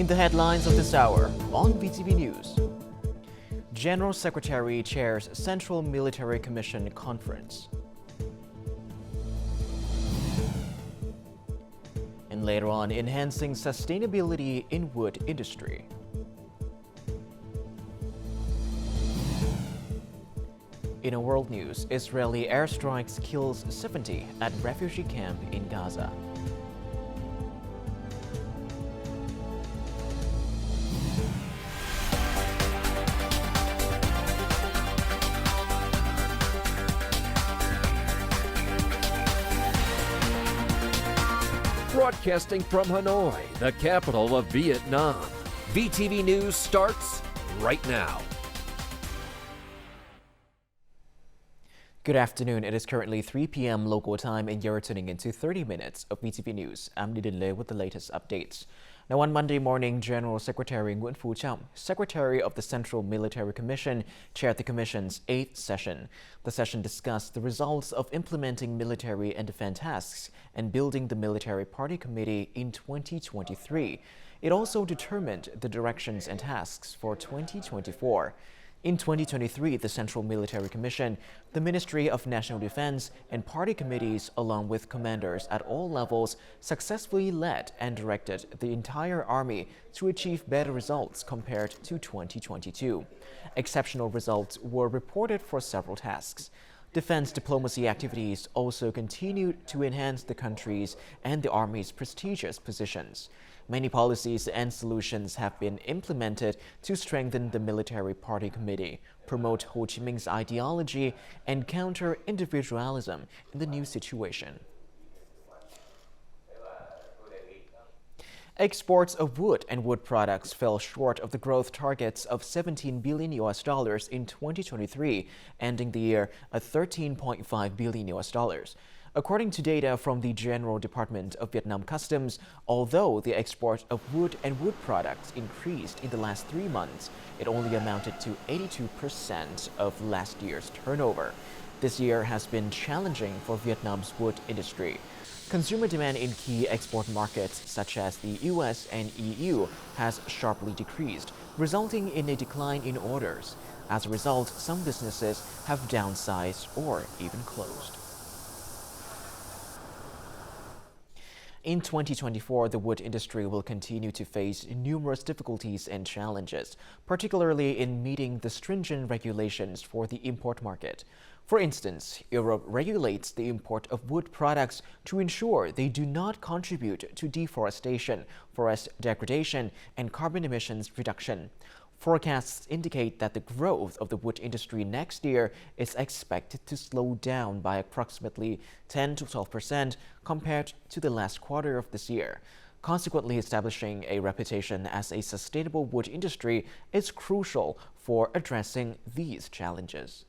In the headlines of this hour on VTV News, General Secretary chairs Central Military Commission Conference. And later on, enhancing sustainability in wood industry. In a world news, Israeli airstrikes kills 70 at refugee camp in Gaza. Broadcasting from Hanoi, the capital of Vietnam. VTV News starts right now. Good afternoon. It is currently 3 p.m. local time and you're tuning into 30 minutes of VTV News. I'm Nidin Le with the latest updates. Now, on Monday morning, General Secretary Nguyễn Phú Trọng, Secretary of the Central Military Commission, chaired the Commission's 8th session. The session discussed the results of implementing military and defense tasks and building the Military Party Committee in 2023. It also determined the directions and tasks for 2024. In 2023, the Central Military Commission, the Ministry of National Defense, and party committees, along with commanders at all levels, successfully led and directed the entire army to achieve better results compared to 2022. Exceptional results were reported for several tasks. Defense diplomacy activities also continued to enhance the country's and the Army's prestigious positions. Many policies and solutions have been implemented to strengthen the Military Party Committee, promote Ho Chi Minh's ideology, and counter individualism in the new situation. Exports of wood and wood products fell short of the growth targets of $17 billion in 2023, ending the year at $13.5 billion. According to data from the General Department of Vietnam Customs, although the export of wood and wood products increased in the last 3 months, it only amounted to 82% of last year's turnover. This year has been challenging for Vietnam's wood industry. Consumer demand in key export markets such as the US and EU has sharply decreased, resulting in a decline in orders. As a result, some businesses have downsized or even closed. In 2024, the wood industry will continue to face numerous difficulties and challenges, particularly in meeting the stringent regulations for the import market. For instance, Europe regulates the import of wood products to ensure they do not contribute to deforestation, forest degradation, and carbon emissions reduction. Forecasts indicate that the growth of the wood industry next year is expected to slow down by approximately 10 to 12% compared to the last quarter of this year. Consequently, establishing a reputation as a sustainable wood industry is crucial for addressing these challenges.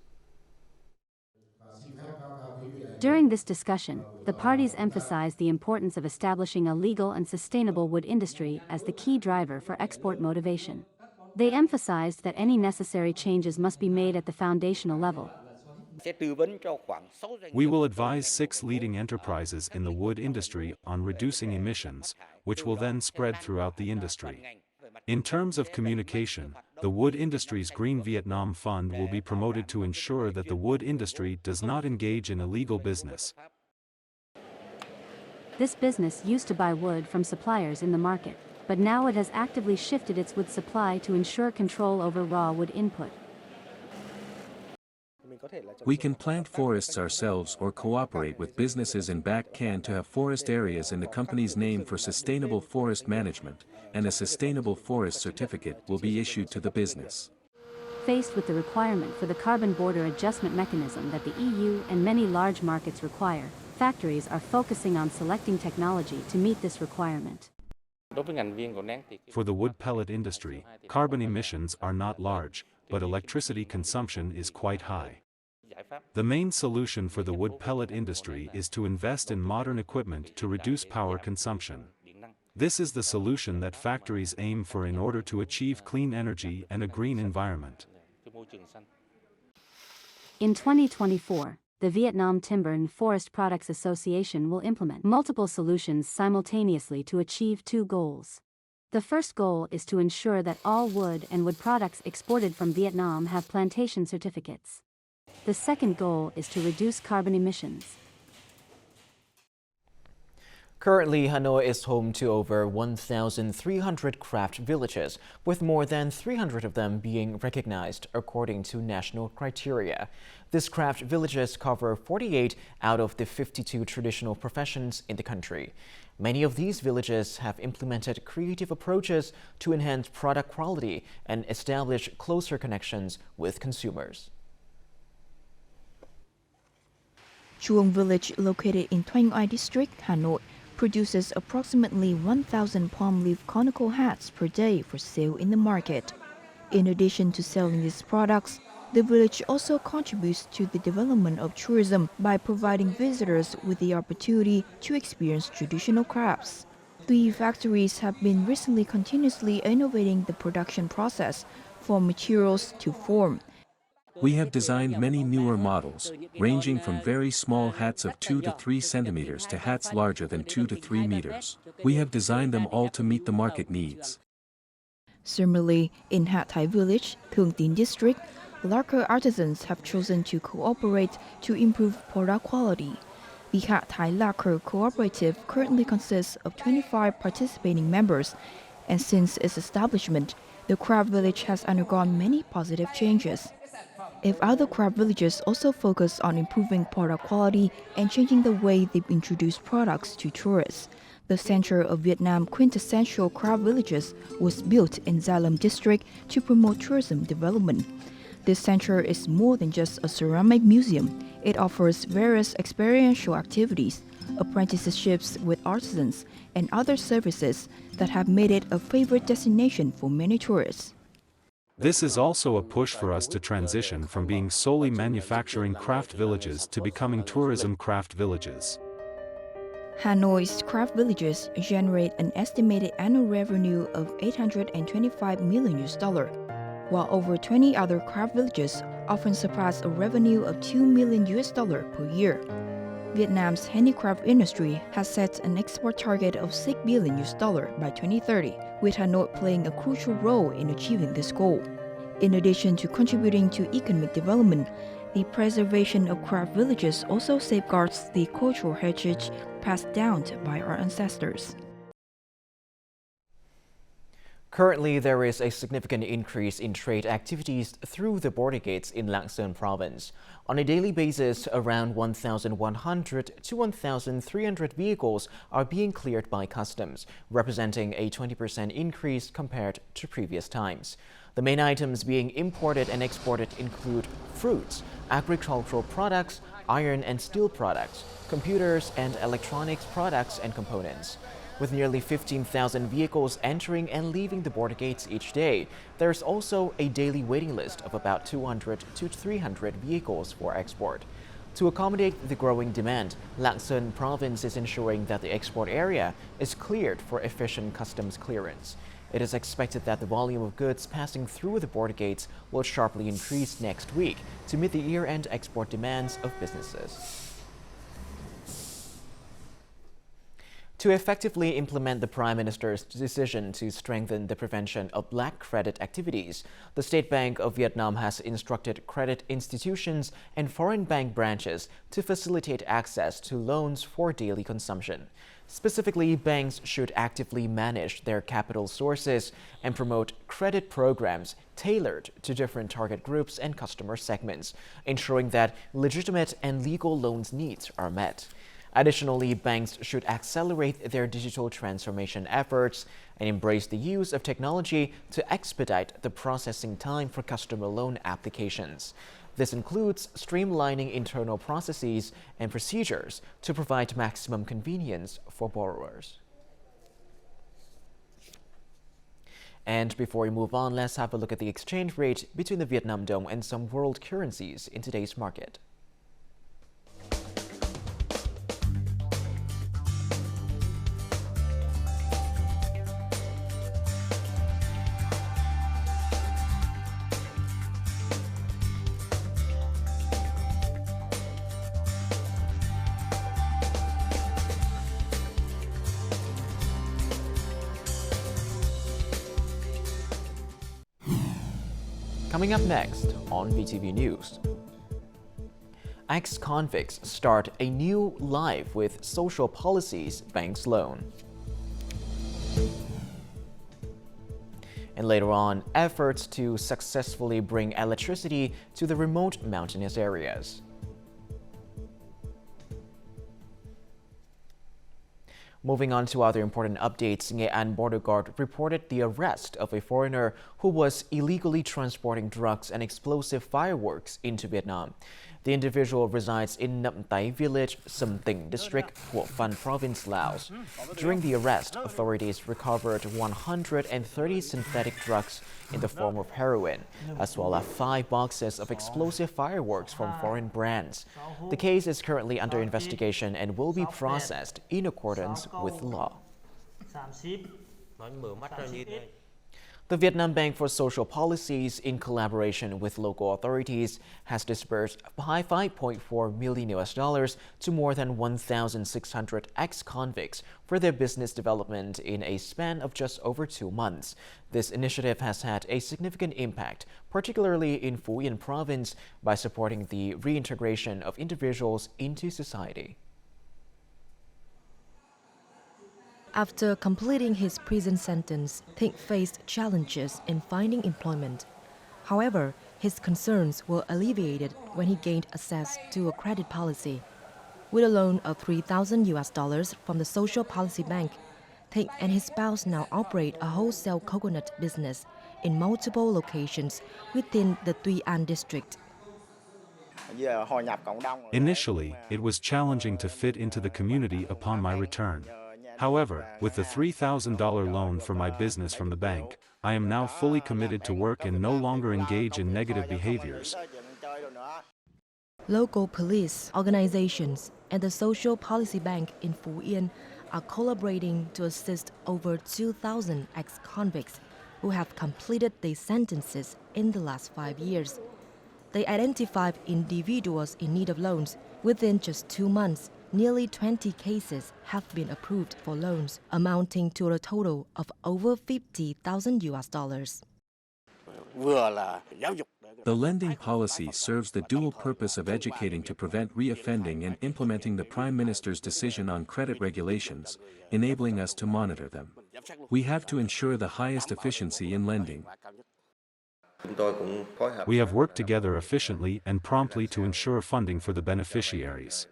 During this discussion, the parties emphasized the importance of establishing a legal and sustainable wood industry as the key driver for export motivation. They emphasized that any necessary changes must be made at the foundational level. We will advise 6 leading enterprises in the wood industry on reducing emissions, which will then spread throughout the industry. In terms of communication, the Wood Industry's Green Vietnam Fund will be promoted to ensure that the wood industry does not engage in illegal business. This business used to buy wood from suppliers in the market, but now it has actively shifted its wood supply to ensure control over raw wood input. We can plant forests ourselves or cooperate with businesses in Bac Can to have forest areas in the company's name for sustainable forest management, and a sustainable forest certificate will be issued to the business. Faced with the requirement for the carbon border adjustment mechanism that the EU and many large markets require, factories are focusing on selecting technology to meet this requirement. For the wood pellet industry, carbon emissions are not large, but electricity consumption is quite high. The main solution for the wood pellet industry is to invest in modern equipment to reduce power consumption. This is the solution that factories aim for in order to achieve clean energy and a green environment. In 2024, the Vietnam Timber and Forest Products Association will implement multiple solutions simultaneously to achieve 2 goals. The first goal is to ensure that all wood and wood products exported from Vietnam have plantation certificates. The second goal is to reduce carbon emissions. Currently, Hanoi is home to over 1,300 craft villages, with more than 300 of them being recognized according to national criteria. These craft villages cover 48 out of the 52 traditional professions in the country. Many of these villages have implemented creative approaches to enhance product quality and establish closer connections with consumers. Chuong Village, located in Thuong Ai District, Hanoi, produces approximately 1,000 palm leaf conical hats per day for sale in the market. In addition to selling these products, the village also contributes to the development of tourism by providing visitors with the opportunity to experience traditional crafts. The factories have been recently continuously innovating the production process, from materials to form. We have designed many newer models, ranging from very small hats of 2 to 3 centimeters to hats larger than 2 to 3 meters. We have designed them all to meet the market needs. Similarly, in Hat Thai Village, Thương Tín District, lacquer artisans have chosen to cooperate to improve product quality. The Hat Thai Lacquer Cooperative currently consists of 25 participating members, and since its establishment, the craft village has undergone many positive changes. If other craft villages also focus on improving product quality and changing the way they introduce products to tourists, the Center of Vietnam Quintessential Craft Villages was built in Gia Lâm District to promote tourism development. This center is more than just a ceramic museum. It offers various experiential activities, apprenticeships with artisans, and other services that have made it a favorite destination for many tourists. This is also a push for us to transition from being solely manufacturing craft villages to becoming tourism craft villages. Hanoi's craft villages generate an estimated annual revenue of $825 million, while over 20 other craft villages often surpass a revenue of $2 million per year. Vietnam's handicraft industry has set an export target of $6 billion by 2030, with Hanoi playing a crucial role in achieving this goal. In addition to contributing to economic development, the preservation of craft villages also safeguards the cultural heritage passed down by our ancestors. Currently, there is a significant increase in trade activities through the border gates in Lạng Sơn province. On a daily basis, around 1,100 to 1,300 vehicles are being cleared by customs, representing a 20% increase compared to previous times. The main items being imported and exported include fruits, agricultural products, iron and steel products, computers and electronics products and components. With nearly 15,000 vehicles entering and leaving the border gates each day, there's also a daily waiting list of about 200 to 300 vehicles for export. To accommodate the growing demand, Lạng Sơn province is ensuring that the export area is cleared for efficient customs clearance. It is expected that the volume of goods passing through the border gates will sharply increase next week to meet the year-end export demands of businesses. To effectively implement the Prime Minister's decision to strengthen the prevention of black credit activities, the State Bank of Vietnam has instructed credit institutions and foreign bank branches to facilitate access to loans for daily consumption. Specifically, banks should actively manage their capital sources and promote credit programs tailored to different target groups and customer segments, ensuring that legitimate and legal loans needs are met. Additionally, banks should accelerate their digital transformation efforts and embrace the use of technology to expedite the processing time for customer loan applications. This includes streamlining internal processes and procedures to provide maximum convenience for borrowers. And before we move on, let's have a look at the exchange rate between the Vietnam dong and some world currencies in today's market. Coming up next on VTV News. Ex-convicts start a new life with social policies banks loan. And later on, efforts to successfully bring electricity to the remote mountainous areas. Moving on to other important updates, Nghệ An Border Guard reported the arrest of a foreigner who was illegally transporting drugs and explosive fireworks into Vietnam. The individual resides in Nậm Táy village, Sầm Tỉnh district, Hủa Phan province, Laos. During the arrest, authorities recovered 130 synthetic drugs in the form of heroin, as well as 5 boxes of explosive fireworks from foreign brands. The case is currently under investigation and will be processed in accordance with law. The Vietnam Bank for Social Policies, in collaboration with local authorities, has disbursed $5.4 million to more than 1,600 ex-convicts for their business development in a span of just over 2 months. This initiative has had a significant impact, particularly in Phie province, by supporting the reintegration of individuals into society. After completing his prison sentence, Theo faced challenges in finding employment. However, his concerns were alleviated when he gained access to a credit policy. With a loan of $3,000 from the Social Policy Bank, Theo and his spouse now operate a wholesale coconut business in multiple locations within the Tuy An district. Initially, it was challenging to fit into the community upon my return. However, with the $3,000 loan for my business from the bank, I am now fully committed to work and no longer engage in negative behaviors. Local police organizations and the Social Policy Bank in Phú Yên are collaborating to assist over 2,000 ex-convicts who have completed their sentences in the last 5 years. They identified individuals in need of loans. Within just 2 months, nearly 20 cases have been approved for loans, amounting to a total of over $50,000. The lending policy serves the dual purpose of educating to prevent reoffending and implementing the Prime Minister's decision on credit regulations, enabling us to monitor them. We have to ensure the highest efficiency in lending. We have worked together efficiently and promptly to ensure funding for the beneficiaries.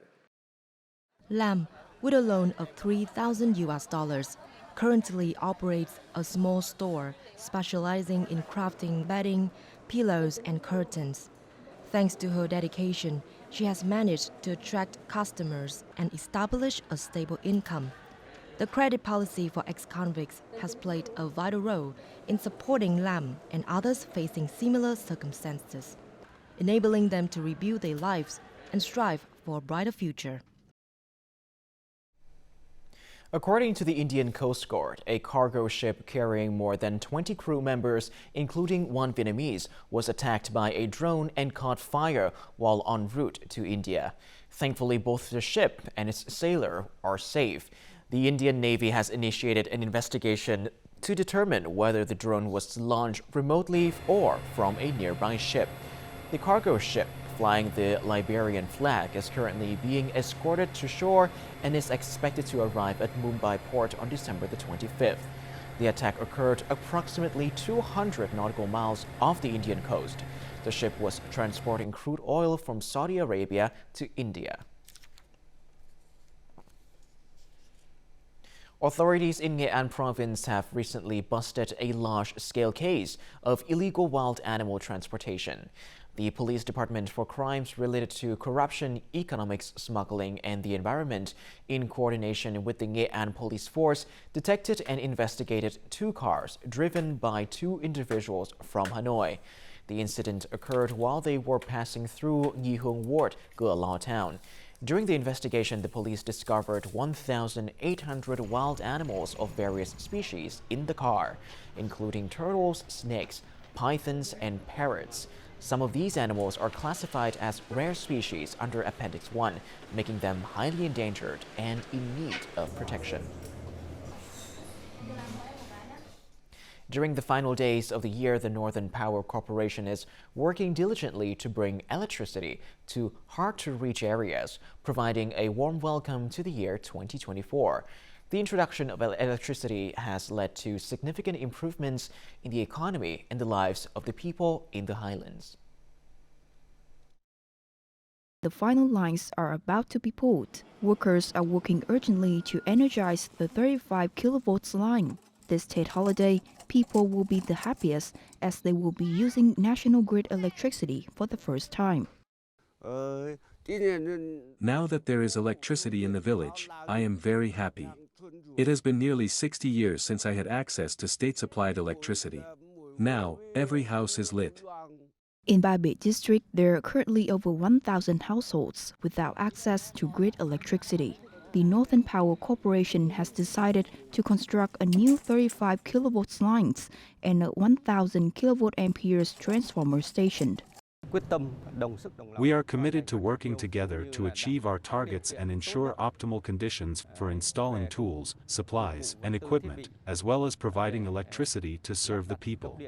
Lam, with a loan of $3,000, currently operates a small store specializing in crafting bedding, pillows, and curtains. Thanks to her dedication, she has managed to attract customers and establish a stable income. The credit policy for ex-convicts has played a vital role in supporting Lam and others facing similar circumstances, enabling them to rebuild their lives and strive for a brighter future. According to the Indian Coast Guard, a cargo ship carrying more than 20 crew members, including 1 Vietnamese, was attacked by a drone and caught fire while en route to India. Thankfully, both the ship and its sailor are safe. The Indian Navy has initiated an investigation to determine whether the drone was launched remotely or from a nearby ship. The cargo ship, flying the Liberian flag, is currently being escorted to shore and is expected to arrive at Mumbai port on December the 25th. The attack occurred approximately 200 nautical miles off the Indian coast. The ship was transporting crude oil from Saudi Arabia to India. Authorities in Nghệ An province have recently busted a large-scale case of illegal wild animal transportation. The Police Department for Crimes Related to Corruption, Economics, Smuggling and the Environment, in coordination with the Nghệ An Police Force, detected and investigated 2 cars driven by 2 individuals from Hanoi. The incident occurred while they were passing through Nhi Hung Ward, Cửa Lò town. During the investigation, the police discovered 1,800 wild animals of various species in the car, including turtles, snakes, pythons, and parrots. Some of these animals are classified as rare species under Appendix 1, making them highly endangered and in need of protection. During the final days of the year, the Northern Power Corporation is working diligently to bring electricity to hard-to-reach areas, providing a warm welcome to the year 2024. The introduction of electricity has led to significant improvements in the economy and the lives of the people in the highlands. The final lines are about to be pulled. Workers are working urgently to energize the 35 kilovolts line. This Tet holiday, people will be the happiest as they will be using national grid electricity for the first time. Now that there is electricity in the village, I am very happy. It has been nearly 60 years since I had access to state-supplied electricity. Now, every house is lit. In Phie district, there are currently over 1,000 households without access to grid electricity. The Northern Power Corporation has decided to construct a new 35 kilovolts lines and a 1,000 kilovolt amperes transformer station. We are committed to working together to achieve our targets and ensure optimal conditions for installing tools, supplies, and equipment, as well as providing electricity to serve the people.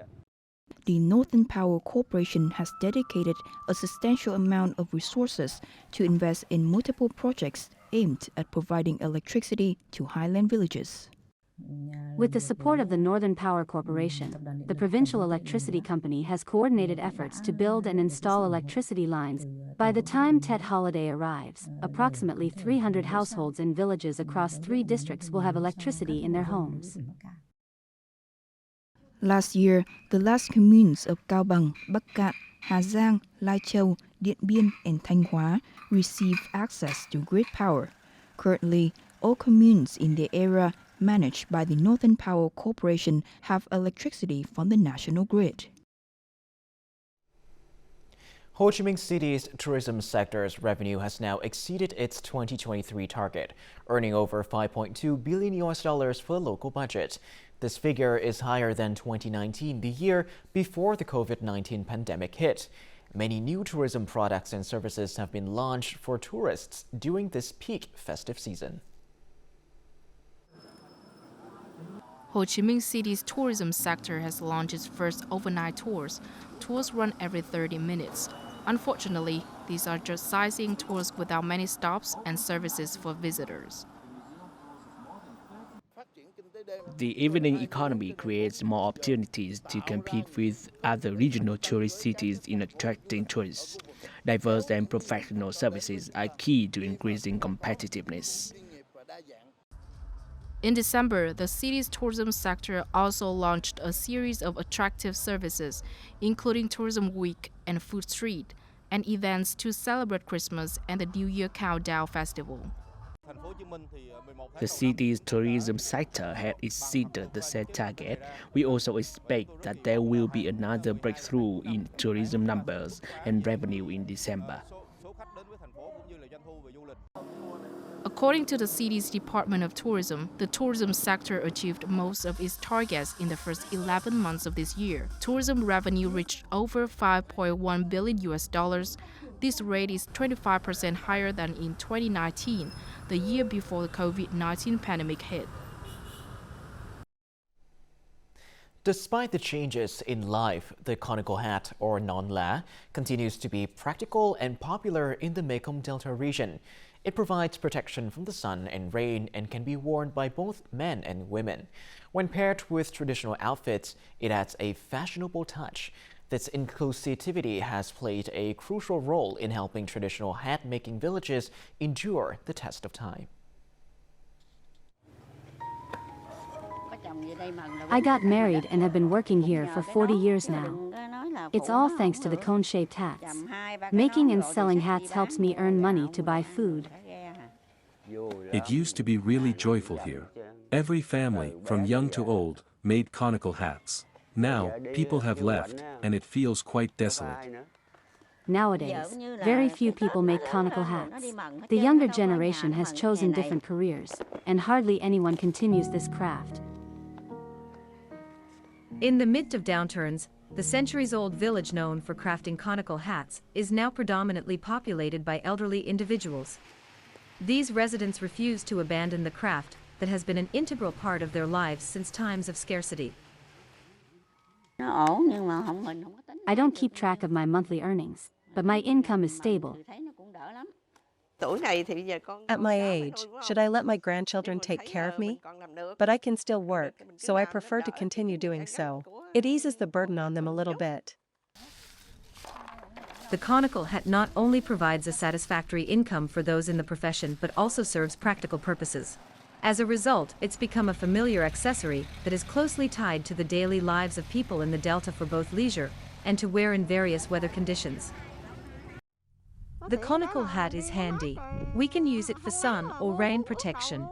The Northern Power Corporation has dedicated a substantial amount of resources to invest in multiple projects aimed at providing electricity to highland villages. With the support of the Northern Power Corporation, the provincial electricity company has coordinated efforts to build and install electricity lines. By the time Tet holiday arrives, approximately 300 households in villages across 3 districts will have electricity in their homes. Last year, the last communes of Cao Bằng, Bắc Cạn, Hà Giang, Lai Châu, Điện Biên, and Thanh Hóa received access to grid power. Currently, all communes in the area managed by the Northern Power Corporation have electricity from the national grid. Ho Chi Minh City's tourism sector's revenue has now exceeded its 2023 target, earning over $5.2 billion for the local budget. This figure is higher than 2019, the year before the COVID-19 pandemic hit. Many new tourism products and services have been launched for tourists during this peak festive season. Ho Chi Minh City's tourism sector has launched its first overnight tours. Tours run every 30 minutes. Unfortunately, these are just sightseeing tours without many stops and services for visitors. The evening economy creates more opportunities to compete with other regional tourist cities in attracting tourists. Diverse and professional services are key to increasing competitiveness. In December, the city's tourism sector also launched a series of attractive services, including Tourism Week and Food Street, and events to celebrate Christmas and the New Year Countdown Festival. The city's tourism sector had exceeded the set target. We also expect that there will be another breakthrough in tourism numbers and revenue in December. According to the city's Department of Tourism, the tourism sector achieved most of its targets in the first 11 months of this year. Tourism revenue reached over $5.1 billion. This rate is 25% higher than in 2019, the year before the COVID-19 pandemic hit. Despite the changes in life, the Conical Hat, or non la, continues to be practical and popular in the Mekong Delta region. It provides protection from the sun and rain and can be worn by both men and women. When paired with traditional outfits, it adds a fashionable touch. This inclusivity has played a crucial role in helping traditional hat-making villages endure the test of time. I got married and have been working here for 40 years now. It's all thanks to the cone-shaped hats. Making and selling hats helps me earn money to buy food. It used to be really joyful here. Every family, from young to old, made conical hats. Now, people have left, and it feels quite desolate. Nowadays, very few people make conical hats. The younger generation has chosen different careers, and hardly anyone continues this craft. In the midst of downturns, the centuries-old village known for crafting conical hats is now predominantly populated by elderly individuals. These residents refuse to abandon the craft that has been an integral part of their lives since times of scarcity. I don't keep track of my monthly earnings, but my income is stable. At my age, should I let my grandchildren take care of me? But I can still work, so I prefer to continue doing so. It eases the burden on them a little bit. The conical hat not only provides a satisfactory income for those in the profession but also serves practical purposes. As a result, it's become a familiar accessory that is closely tied to the daily lives of people in the Delta for both leisure and to wear in various weather conditions. The conical hat is handy. We can use it for sun or rain protection.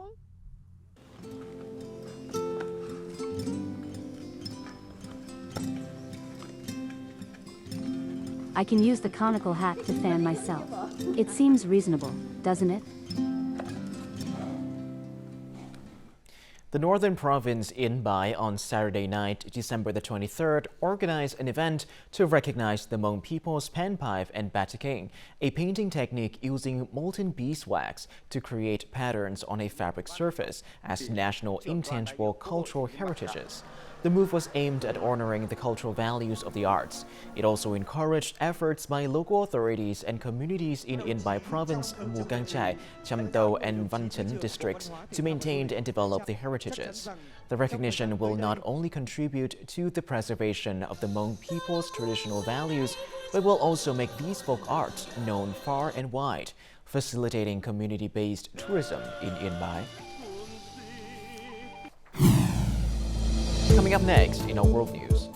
I can use the conical hat to fan myself. It seems reasonable, doesn't it? The northern province in Phie on Saturday night, December the 23rd, organized an event to recognize the Hmong people's panpipe and batikang, a painting technique using molten beeswax to create patterns on a fabric surface as national intangible cultural heritages. The move was aimed at honoring the cultural values of the arts. It also encouraged efforts by local authorities and communities in Yên Province, Mu Cang Chai, Cham Tho, and Văn Chinh districts to maintain and develop the heritages. The recognition will not only contribute to the preservation of the Hmong people's traditional values, but will also make these folk arts known far and wide, facilitating community-based tourism in Yên Bái. Coming up next in our world news.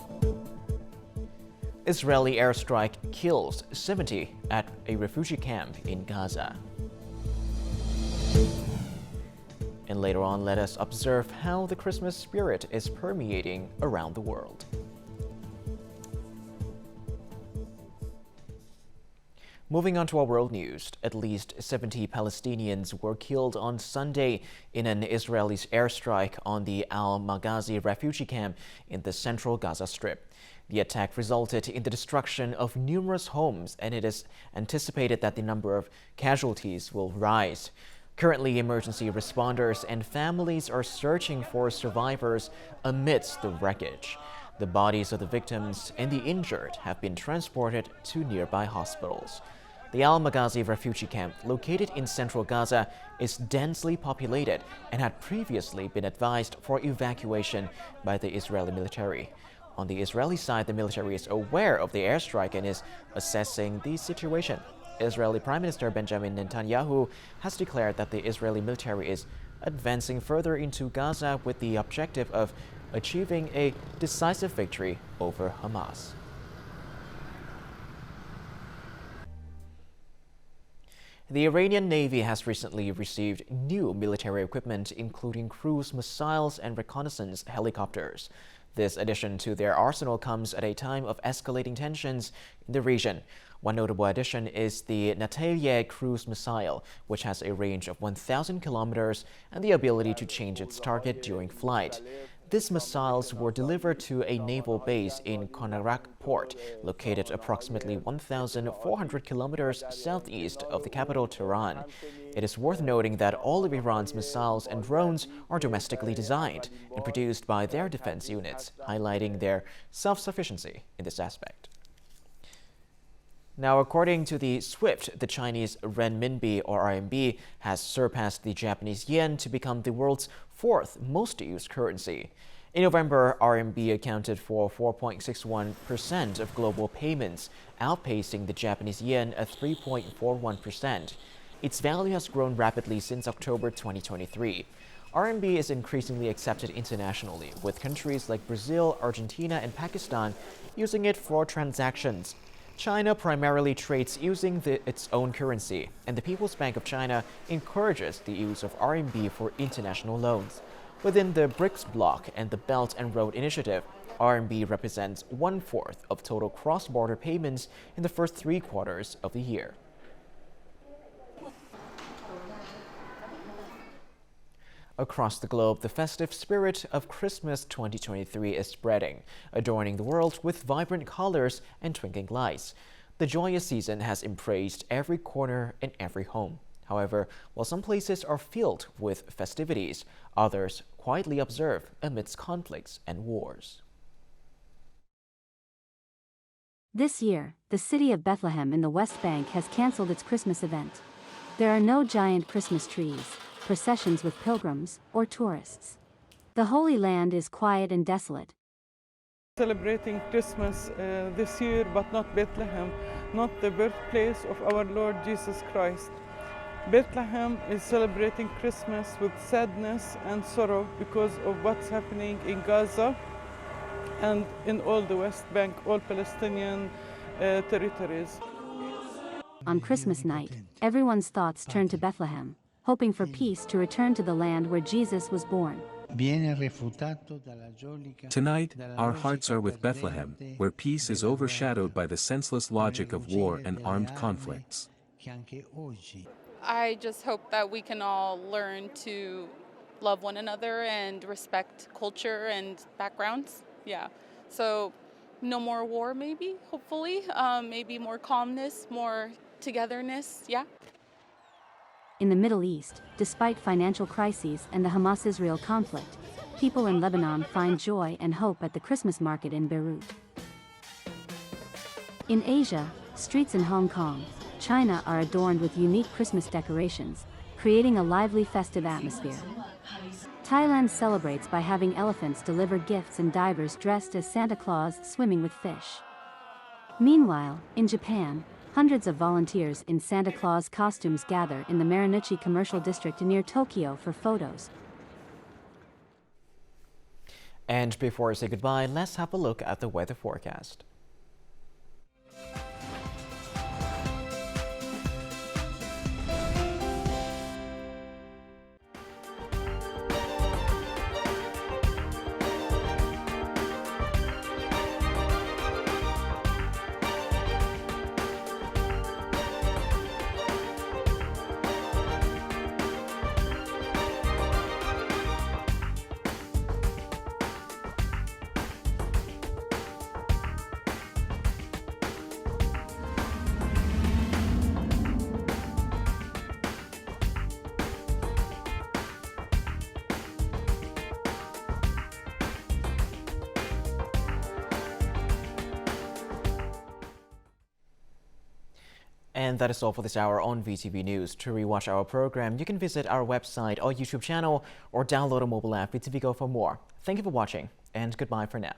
Israeli airstrike kills 70 at a refugee camp in Gaza. And later on, let us observe how the Christmas spirit is permeating around the world. Moving on to our world news, at least 70 Palestinians were killed on Sunday in an Israeli airstrike on the Al-Maghazi refugee camp in the central Gaza Strip. The attack resulted in the destruction of numerous homes, and it is anticipated that the number of casualties will rise. Currently, emergency responders and families are searching for survivors amidst the wreckage. The bodies of the victims and the injured have been transported to nearby hospitals. The Al-Maghazi refugee camp, located in central Gaza, is densely populated and had previously been advised for evacuation by the Israeli military. On the Israeli side, the military is aware of the airstrike and is assessing the situation. Israeli Prime Minister Benjamin Netanyahu has declared that the Israeli military is advancing further into Gaza with the objective of achieving a decisive victory over Hamas. The Iranian Navy has recently received new military equipment, including cruise missiles and reconnaissance helicopters. This addition to their arsenal comes at a time of escalating tensions in the region. One notable addition is the Natalia cruise missile, which has a range of 1,000 kilometers and the ability to change its target during flight. These missiles were delivered to a naval base in Konarak port, located approximately 1,400 kilometers southeast of the capital, Tehran. It is worth noting that all of Iran's missiles and drones are domestically designed and produced by their defense units, highlighting their self-sufficiency in this aspect. Now, according to the SWIFT, the Chinese Renminbi RNB has surpassed the Japanese yen to become the world's fourth most used currency. In November, RMB accounted for 4.61% of global payments, outpacing the Japanese yen at 3.41%. Its value has grown rapidly since October 2023. RMB is increasingly accepted internationally, with countries like Brazil, Argentina, and Pakistan using it for transactions. China primarily trades using its own currency, and the People's Bank of China encourages the use of RMB for international loans. Within the BRICS bloc and the Belt and Road Initiative, RMB represents 1/4 of total cross-border payments in the first 3 quarters of the year. Across the globe, the festive spirit of Christmas 2023 is spreading, adorning the world with vibrant colors and twinkling lights. The joyous season has embraced every corner and every home. However, while some places are filled with festivities, others quietly observe amidst conflicts and wars. This year, the city of Bethlehem in the West Bank has canceled its Christmas event. There are no giant Christmas trees, processions with pilgrims, or tourists. The Holy Land is quiet and desolate. Celebrating Christmas this year, but not Bethlehem, not the birthplace of our Lord Jesus Christ. Bethlehem is celebrating Christmas with sadness and sorrow because of what's happening in Gaza and in all the West Bank, all Palestinian territories. On Christmas night, everyone's thoughts turn to Bethlehem, hoping for peace to return to the land where Jesus was born. Tonight, our hearts are with Bethlehem, where peace is overshadowed by the senseless logic of war and armed conflicts. I just hope that we can all learn to love one another and respect culture and backgrounds. Yeah, so no more war maybe, hopefully, maybe more calmness, more togetherness, yeah. In the Middle East, despite financial crises and the Hamas-Israel conflict, people in Lebanon find joy and hope at the Christmas market in Beirut. In Asia, streets in Hong Kong, China are adorned with unique Christmas decorations, creating a lively festive atmosphere. Thailand celebrates by having elephants deliver gifts and divers dressed as Santa Claus swimming with fish. Meanwhile, in Japan, hundreds of volunteers in Santa Claus costumes gather in the Marunouchi commercial district near Tokyo for photos. And before I say goodbye, let's have a look at the weather forecast. And that is all for this hour on VTV News. To rewatch our program, you can visit our website or YouTube channel or download a mobile app VTVgo for more. Thank you for watching, and goodbye for now.